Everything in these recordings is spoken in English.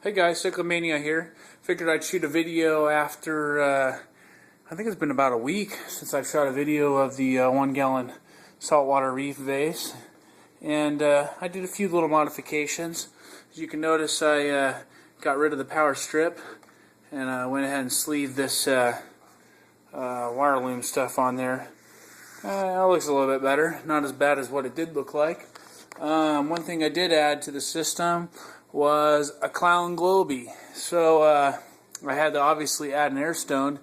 Hey guys, Cyclomania here. Figured I'd shoot a video after, I think it's been about a week since I've shot a video of the 1 gallon saltwater reef vase. And I did a few little modifications. As you can notice, I got rid of the power strip and I went ahead and sleeved this wire loom stuff on there. It looks a little bit better, not as bad as what it did look like. One thing I did add to the system was a clown globy. So I had to obviously add an air stone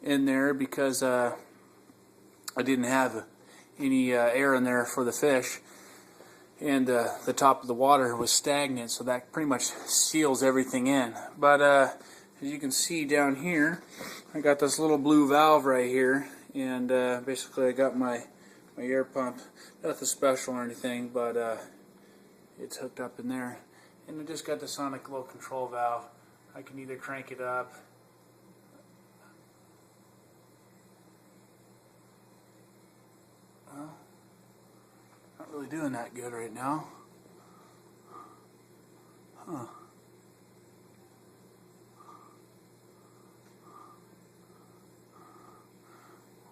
in there because I didn't have any air in there for the fish, and the top of the water was stagnant, so that pretty much seals everything in. But as you can see down here, I got this little blue valve right here, and basically I got my air pump, nothing special or anything, but it's hooked up in there. And I just got the sonic low control valve. I can either crank it up, well, not really doing that good right now. Well,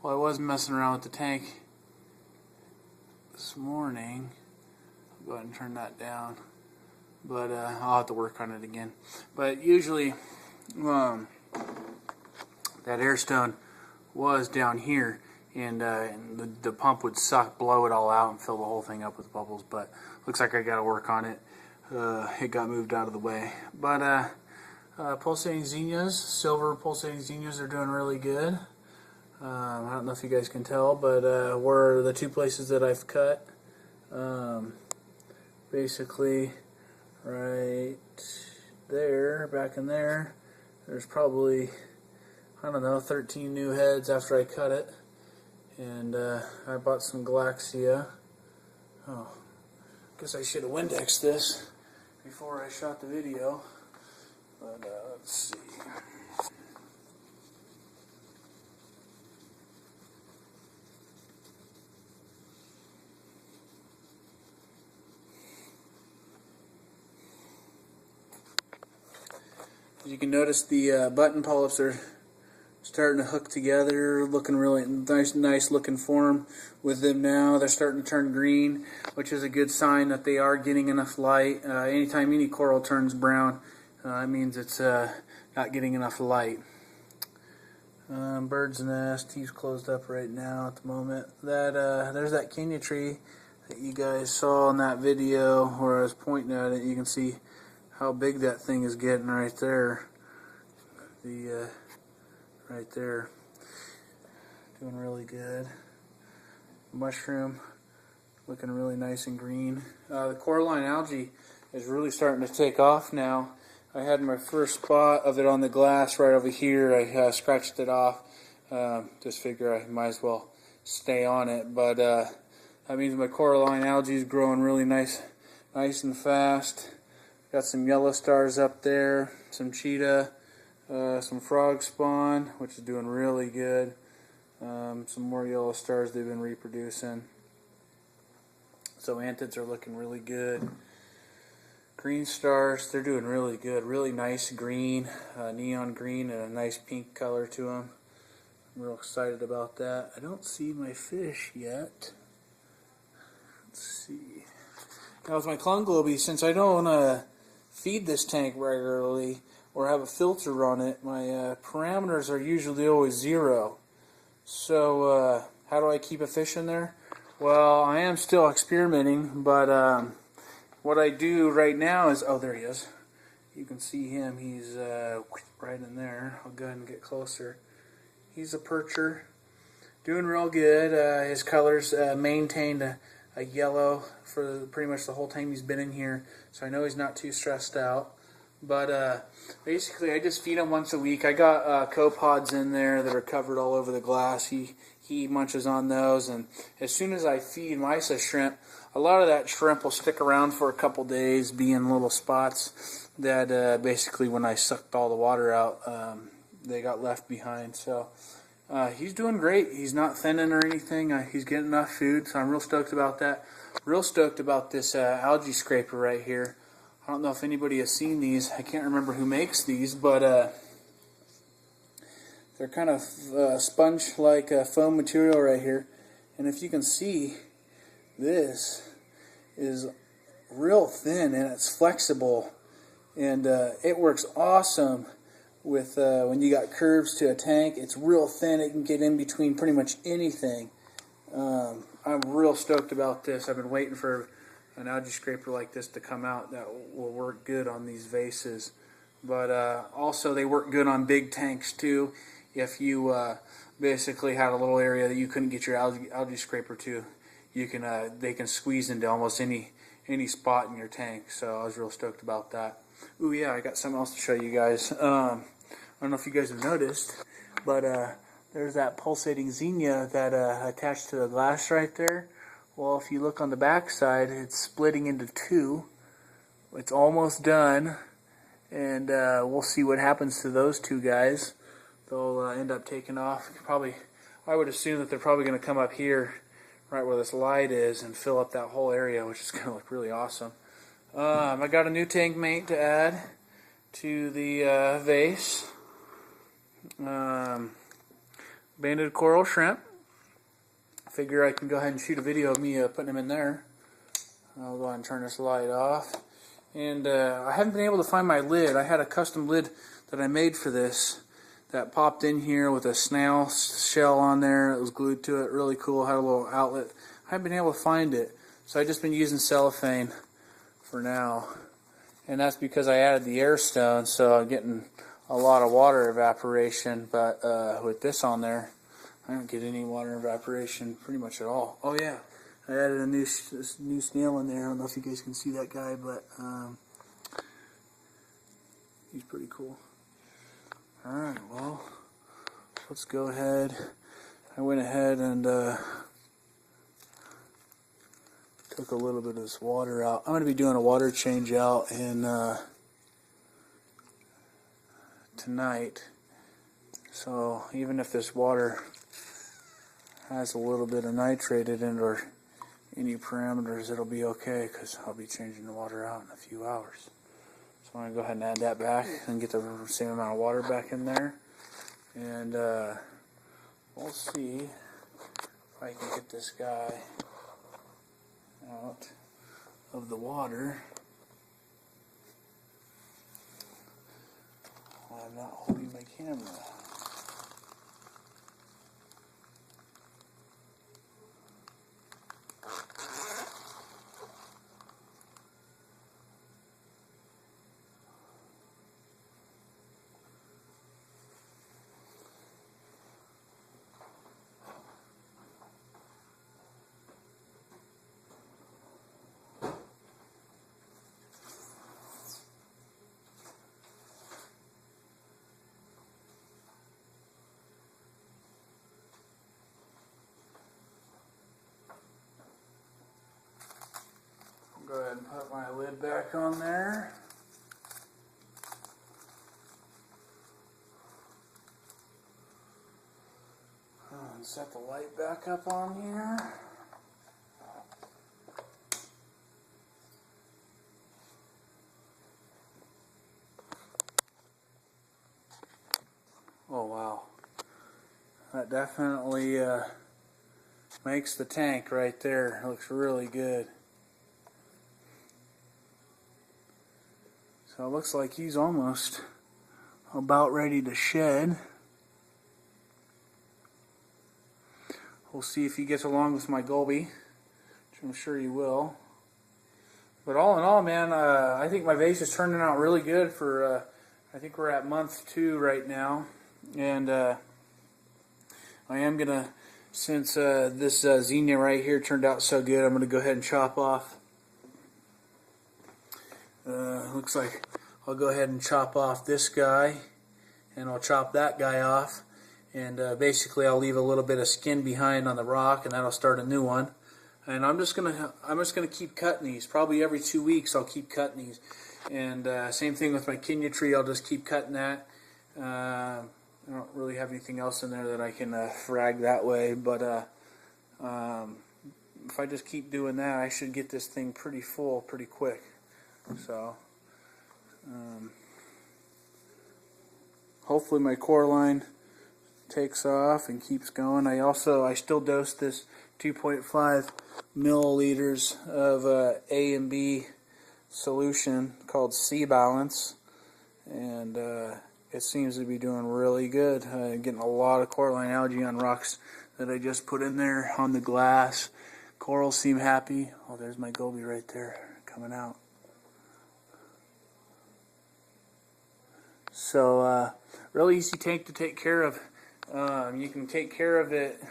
I was messing around with the tank this morning. I'll go ahead and turn that down, but I'll have to work on it again. But usually that air stone was down here, and the pump would blow it all out and fill the whole thing up with bubbles, but looks like I got to work on it. It got moved out of the way. But pulsating zinnias, silver pulsating zinnias, are doing really good. I don't know if you guys can tell, but were the two places that I've cut. Basically right there, back in there, there's probably, I don't know, 13 new heads after I cut it. And I bought some Galaxia. Oh, guess I should have Windexed this before I shot the video. But let's see. As you can notice, the button polyps are starting to hook together, looking really nice looking form with them now. They're starting to turn green, which is a good sign that they are getting enough light. Anytime any coral turns brown, it means it's not getting enough light. Bird's nest, he's closed up right now at the moment. There's that Kenya tree that you guys saw in that video where I was pointing at it. You can see how big that thing is getting right there. Right there, doing really good. Mushroom looking really nice and green. The coraline algae is really starting to take off now. I had my first spot of it on the glass right over here. I scratched it off. Just figure I might as well stay on it. But that means my coraline algae is growing really nice and fast. Got some yellow stars up there, some cheetah, some frog spawn, which is doing really good. Some more yellow stars they've been reproducing. So antids are looking really good. Green stars, they're doing really good. Really nice green, neon green, and a nice pink color to them. I'm real excited about that. I don't see my fish yet. Let's see. Now with my clown globy, since I don't feed this tank regularly or have a filter on it, my parameters are usually always 0. So how do I keep a fish in there? Well, I am still experimenting, but what I do right now is, oh, there he is. You can see him. He's right in there. I'll go ahead and get closer. He's a percher, doing real good. His colors maintained a yellow for pretty much the whole time he's been in here, so I know he's not too stressed out. But basically I just feed him once a week. I got copepods in there that are covered all over the glass. He munches on those, and as soon as I feed mysa shrimp, a lot of that shrimp will stick around for a couple days, be in little spots that basically when I sucked all the water out, they got left behind. So he's doing great. He's not thinning or anything. He's getting enough food, so I'm real stoked about that. Real stoked about this algae scraper right here. I don't know if anybody has seen these. I can't remember who makes these, but they're kind of sponge-like foam material right here. And if you can see, this is real thin and it's flexible. And it works awesome with when you got curves to a tank. It's real thin. It can get in between pretty much anything. I'm real stoked about this. I've been waiting for an algae scraper like this to come out that will work good on these vases. But also they work good on big tanks too. If you basically had a little area that you couldn't get your algae scraper to, you can they can squeeze into almost any spot in your tank. So I was real stoked about that. Ooh yeah, I got something else to show you guys. I don't know if you guys have noticed, but there's that pulsating xenia that attached to the glass right there. Well, if you look on the back side, it's splitting into two. It's almost done, and we'll see what happens to those two guys. They'll end up taking off. Probably, I would assume that they're probably going to come up here, right where this light is, and fill up that whole area, which is going to look really awesome. I got a new tank mate to add to the vase. Banded coral shrimp. Figure I can go ahead and shoot a video of me putting them in there. I'll go ahead and turn this light off. And I haven't been able to find my lid. I had a custom lid that I made for this that popped in here with a snail shell on there. It was glued to it. Really cool. Had a little outlet. I haven't been able to find it. So I've just been using cellophane for now. And that's because I added the air stone, so I'm getting a lot of water evaporation. But with this on there, I don't get any water evaporation pretty much at all. Oh yeah, I added a new snail in there. I don't know if you guys can see that guy, but he's pretty cool. Alright, well, let's go ahead. I went ahead and took a little bit of this water out. I'm going to be doing a water change out in tonight. So even if this water has a little bit of nitrate in it or any parameters, it'll be okay because I'll be changing the water out in a few hours. So I'm going to go ahead and add that back and get the same amount of water back in there. And we'll see if I can get this guy out of the water. I'm not holding my camera. Go ahead and put my lid back on there. And set the light back up on here. Oh wow. That definitely makes the tank right there. It looks really good. So it looks like he's almost about ready to shed. We'll see if he gets along with my globy, which I'm sure he will. But all in all, man, I think my vase is turning out really good for, I think we're at month 2 right now. And I am going to, since this xenia right here turned out so good, I'm going to go ahead and chop off. Looks like I'll go ahead and chop off this guy, and I'll chop that guy off, and basically I'll leave a little bit of skin behind on the rock, and that'll start a new one. And I'm just gonna keep cutting these. Probably every 2 weeks I'll keep cutting these. And same thing with my Kenya tree. I'll just keep cutting that. I don't really have anything else in there that I can frag that way, but if I just keep doing that, I should get this thing pretty full pretty quick. So hopefully my coraline takes off and keeps going. I still dose this 2.5 milliliters of A and B solution called Sea Balance, and it seems to be doing really good. Getting a lot of coraline algae on rocks that I just put in there on the glass. Corals seem happy. Oh, there's my goby right there coming out. So really easy tank to take care of. You can take care of it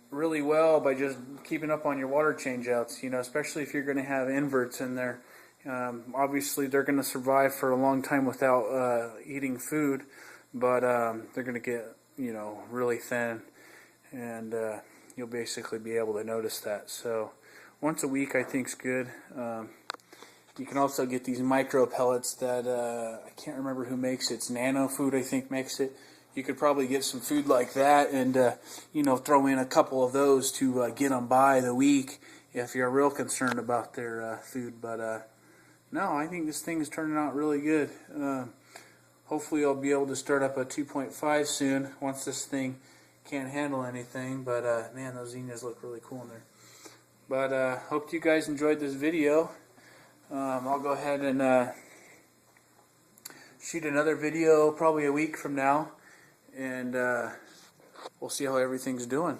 really well by just keeping up on your water changeouts, especially if you're going to have inverts in there. Obviously they're going to survive for a long time without eating food, but they're going to get really thin, and you'll basically be able to notice that. So once a week I think is good. You can also get these micro pellets that I can't remember who makes it. It's Nano Food, I think, makes it. You could probably get some food like that and throw in a couple of those to get them by the week if you're real concerned about their food. But no, I think this thing is turning out really good. Hopefully I'll be able to start up a 2.5 soon once this thing can't handle anything. But man, those zinnias look really cool in there. But hope you guys enjoyed this video. I'll go ahead and shoot another video probably a week from now, and we'll see how everything's doing.